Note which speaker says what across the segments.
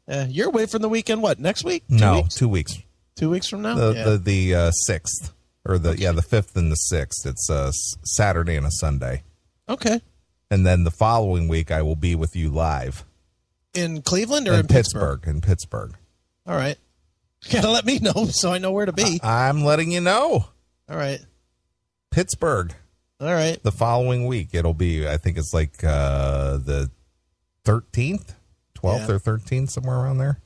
Speaker 1: You're away from the weekend. What, next week?
Speaker 2: No,
Speaker 1: weeks?
Speaker 2: 2 weeks.
Speaker 1: 2 weeks from now.
Speaker 2: The 6th, or the 5th and the 6th. It's a Saturday and a Sunday.
Speaker 1: Okay.
Speaker 2: And then the following week, I will be with you live
Speaker 1: in Cleveland or in Pittsburgh?
Speaker 2: In Pittsburgh.
Speaker 1: All right. You gotta let me know so I know where to be.
Speaker 2: I'm letting you know.
Speaker 1: All right.
Speaker 2: Pittsburgh.
Speaker 1: All right.
Speaker 2: The following week, it'll be, I think it's like the 13th, 12th or 13th, somewhere around there.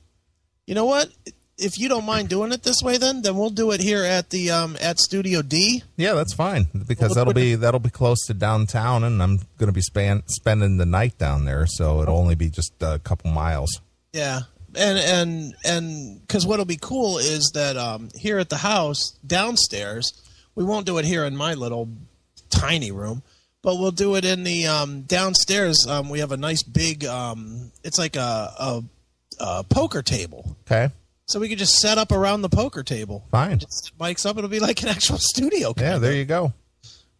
Speaker 1: You know what? If you don't mind doing it this way, then we'll do it here at the at Studio D.
Speaker 2: Yeah, that's fine because that'll be close to downtown, and I'm going to be spending the night down there, so it'll only be just a couple miles.
Speaker 1: Yeah, and because what'll be cool is that here at the house downstairs, we won't do it here in my little tiny room, but we'll do it in the downstairs. We have a nice big, it's like a poker table.
Speaker 2: Okay.
Speaker 1: So we could just set up around the poker table.
Speaker 2: Fine.
Speaker 1: Just set mics up. It'll be like an actual studio.
Speaker 2: Yeah, there you go.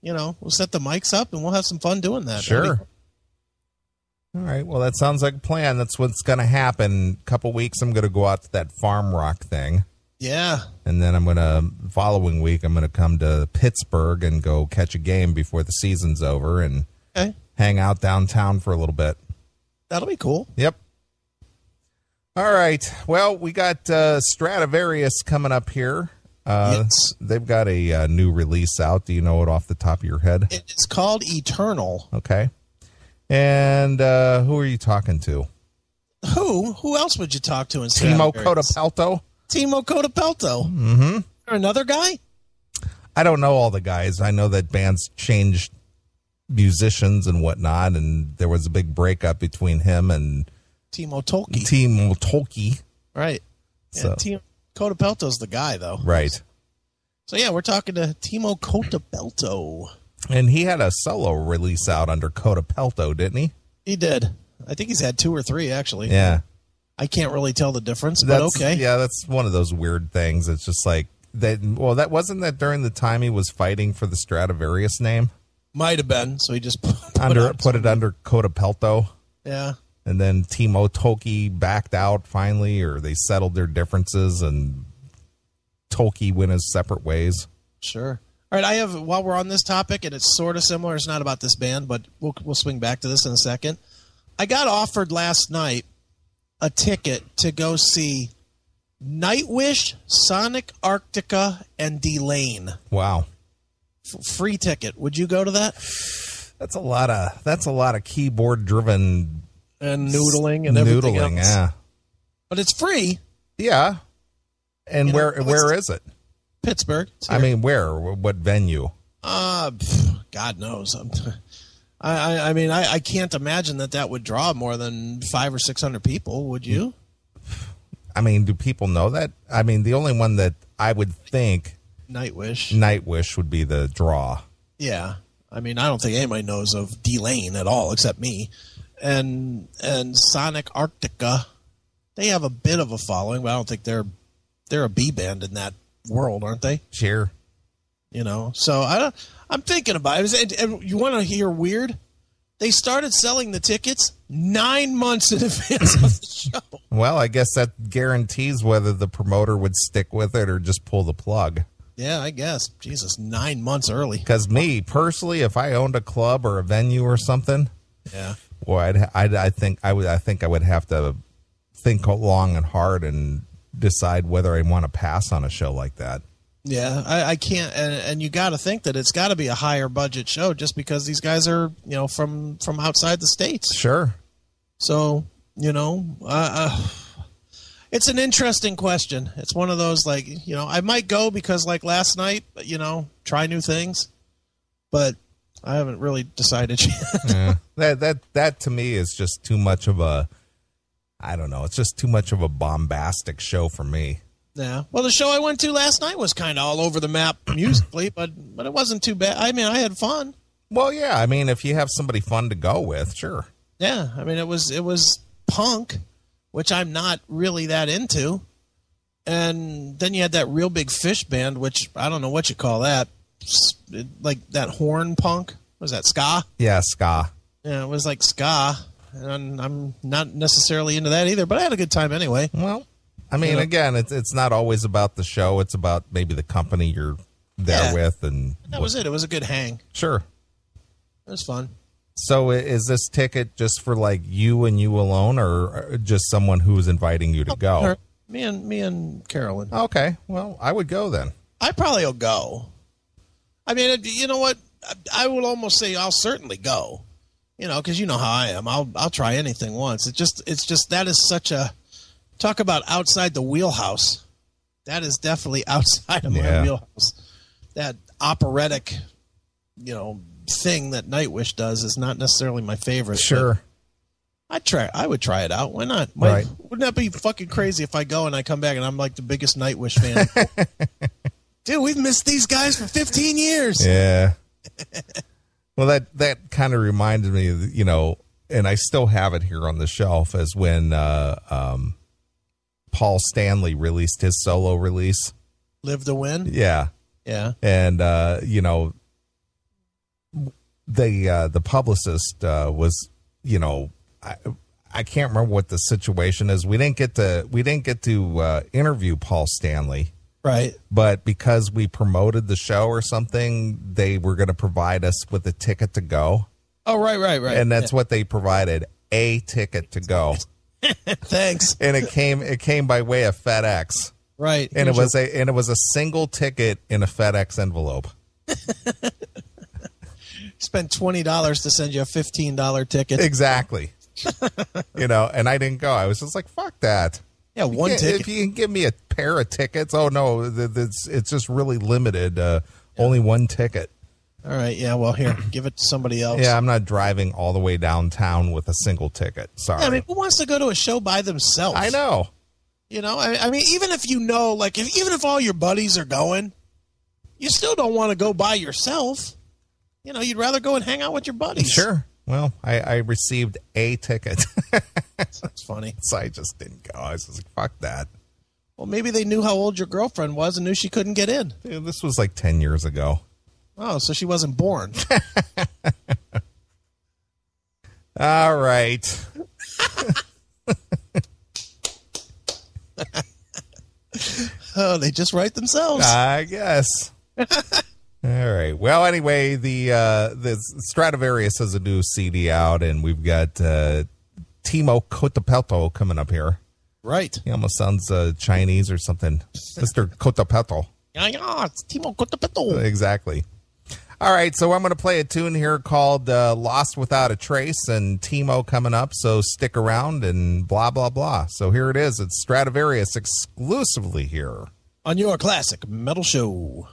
Speaker 1: You know, we'll set the mics up and we'll have some fun doing that.
Speaker 2: Sure. All right. Well, that sounds like a plan. That's what's going to happen. A couple weeks, I'm going to go out to that Farm Rock thing.
Speaker 1: Yeah.
Speaker 2: And then following week, I'm going to come to Pittsburgh and go catch a game before the season's over and hang out downtown for a little bit.
Speaker 1: That'll be cool.
Speaker 2: Yep. All right. Well, we got Stradivarius coming up here.
Speaker 1: Yes.
Speaker 2: They've got a new release out. Do you know it off the top of your head?
Speaker 1: It's called Eternal.
Speaker 2: Okay. And who are you talking to?
Speaker 1: Who else would you talk to in
Speaker 2: Timo Cotapelto?
Speaker 1: Timo Cotapelto.
Speaker 2: Mm-hmm.
Speaker 1: Another guy?
Speaker 2: I don't know all the guys. I know that bands changed musicians and whatnot, and there was a big breakup between him and
Speaker 1: Timo Tolkki. Right.
Speaker 2: So.
Speaker 1: Yeah, Timo Cotapelto's the guy, though.
Speaker 2: Right.
Speaker 1: So, yeah, we're talking to Timo Cotapelto.
Speaker 2: And he had a solo release out under Cotapelto, didn't he?
Speaker 1: He did. I think he's had 2 or 3, actually.
Speaker 2: Yeah.
Speaker 1: I can't really tell the difference, but okay.
Speaker 2: Yeah, that's one of those weird things. It's just like, that wasn't that during the time he was fighting for the Stradivarius name?
Speaker 1: Might have been, so he just put
Speaker 2: it under Cotapelto.
Speaker 1: Yeah.
Speaker 2: And then Timo Tolkki backed out finally, or they settled their differences, and Tolkki went his separate ways.
Speaker 1: Sure. All right, while we're on this topic, and it's sort of similar, it's not about this band, but we'll swing back to this in a second. I got offered last night a ticket to go see Nightwish, Sonic Arctica, and D-Lane.
Speaker 2: Wow.
Speaker 1: Free ticket. Would you go to that?
Speaker 2: That's a lot of keyboard driven
Speaker 1: and noodling and everything else.
Speaker 2: Yeah.
Speaker 1: But it's free.
Speaker 2: Yeah. And where is it?
Speaker 1: Pittsburgh.
Speaker 2: I mean, where? What venue?
Speaker 1: God knows. I mean, I can't imagine that would draw more than 500 or 600 people. Would you?
Speaker 2: I mean, do people know that? I mean, the only one that I would think Nightwish would be the draw.
Speaker 1: Yeah. I mean, I don't think anybody knows of D-Lane at all except me. And Sonic Arctica, they have a bit of a following, but I don't think they're a B band in that world, aren't they?
Speaker 2: Sure.
Speaker 1: You know, so I'm thinking about it. And you want to hear weird? They started selling the tickets 9 months in advance of the show.
Speaker 2: Well, I guess that guarantees whether the promoter would stick with it or just pull the plug.
Speaker 1: Yeah, I guess. Jesus, 9 months early.
Speaker 2: Because me, personally, if I owned a club or a venue or something,
Speaker 1: yeah,
Speaker 2: boy, I think I would have to think long and hard and decide whether I want to pass on a show like that.
Speaker 1: Yeah, I can't, and you got to think that it's got to be a higher budget show just because these guys are, you know, from outside the States.
Speaker 2: Sure.
Speaker 1: So, you know, it's an interesting question. It's one of those, like, you know, I might go because, like, last night, you know, try new things, but I haven't really decided yet.
Speaker 2: Yeah. That to me is just too much of a, I don't know, it's just too much of a bombastic show for me.
Speaker 1: Yeah. Well, the show I went to last night was kind of all over the map musically, but it wasn't too bad. I mean, I had fun.
Speaker 2: Well, yeah. I mean, if you have somebody fun to go with, sure.
Speaker 1: Yeah. I mean, it was punk, which I'm not really that into. And then you had that Real Big Fish band, which I don't know what you call that. Like that horn punk. Was that ska?
Speaker 2: Yeah, ska.
Speaker 1: Yeah, it was like ska. and I'm not necessarily into that either, but I had a good time anyway.
Speaker 2: Well, I mean, again, it's not always about the show. It's about maybe the company you're there with. And
Speaker 1: that was it. It was a good hang.
Speaker 2: Sure.
Speaker 1: It was fun.
Speaker 2: So is this ticket just for like you and you alone, or just someone who's inviting you to go?
Speaker 1: Me and Carolyn.
Speaker 2: Okay. Well, I would go then.
Speaker 1: I probably will go. I mean, you know what? I will almost say I'll certainly go. You know, because you know how I am. I'll try anything once. It's just that is such a talk about outside the wheelhouse. That is definitely outside of my wheelhouse. That operatic, thing that Nightwish does is not necessarily my favorite.
Speaker 2: Sure.
Speaker 1: I would try it out. Why not?
Speaker 2: Right.
Speaker 1: Wouldn't that be fucking crazy if I go and I come back and I'm like the biggest Nightwish fan? Dude, we've missed these guys for 15 years.
Speaker 2: Yeah. Well, that kind of reminded me, and I still have it here on the shelf, as when Paul Stanley released his solo release.
Speaker 1: Live to Win?
Speaker 2: Yeah.
Speaker 1: Yeah.
Speaker 2: And, the publicist was, I can't remember what the situation is. We didn't get to interview Paul Stanley.
Speaker 1: Right.
Speaker 2: But because we promoted the show or something, they were going to provide us with a ticket to go.
Speaker 1: Oh, right.
Speaker 2: And that's what they provided, a ticket to go.
Speaker 1: Thanks.
Speaker 2: And it came by way of FedEx.
Speaker 1: Right.
Speaker 2: And it was a single ticket in a FedEx envelope.
Speaker 1: Spent $20 to send you a $15 ticket.
Speaker 2: Exactly. And I didn't go. I was just like, fuck that.
Speaker 1: Yeah, one ticket.
Speaker 2: If you can give me a pair of tickets, oh no, it's just really limited. Only one ticket.
Speaker 1: All right, yeah, well, here, give it to somebody else.
Speaker 2: Yeah, I'm not driving all the way downtown with a single ticket. Sorry.
Speaker 1: Yeah, I mean, who wants to go to a show by themselves?
Speaker 2: I know.
Speaker 1: I mean, even if even if all your buddies are going, you still don't want to go by yourself. You'd rather go and hang out with your buddies.
Speaker 2: Sure. Well, I received a ticket.
Speaker 1: That's funny.
Speaker 2: So I just didn't go. I was just like, fuck that.
Speaker 1: Well, maybe they knew how old your girlfriend was and knew she couldn't get in.
Speaker 2: Dude, this was like 10 years ago.
Speaker 1: Oh, so she wasn't born.
Speaker 2: All right.
Speaker 1: Oh, they just write themselves.
Speaker 2: I guess. All right. Well, anyway, the Stradivarius has a new CD out, and we've got Timo Kotapelto coming up here.
Speaker 1: Right.
Speaker 2: He almost sounds Chinese or something. Mr. Kotapelto.
Speaker 1: Yeah, it's Timo Kotapelto.
Speaker 2: Exactly. All right, so I'm going to play a tune here called Lost Without a Trace, and Timo coming up, so stick around and blah, blah, blah. So here it is. It's Stradivarius exclusively here
Speaker 1: on your classic metal show.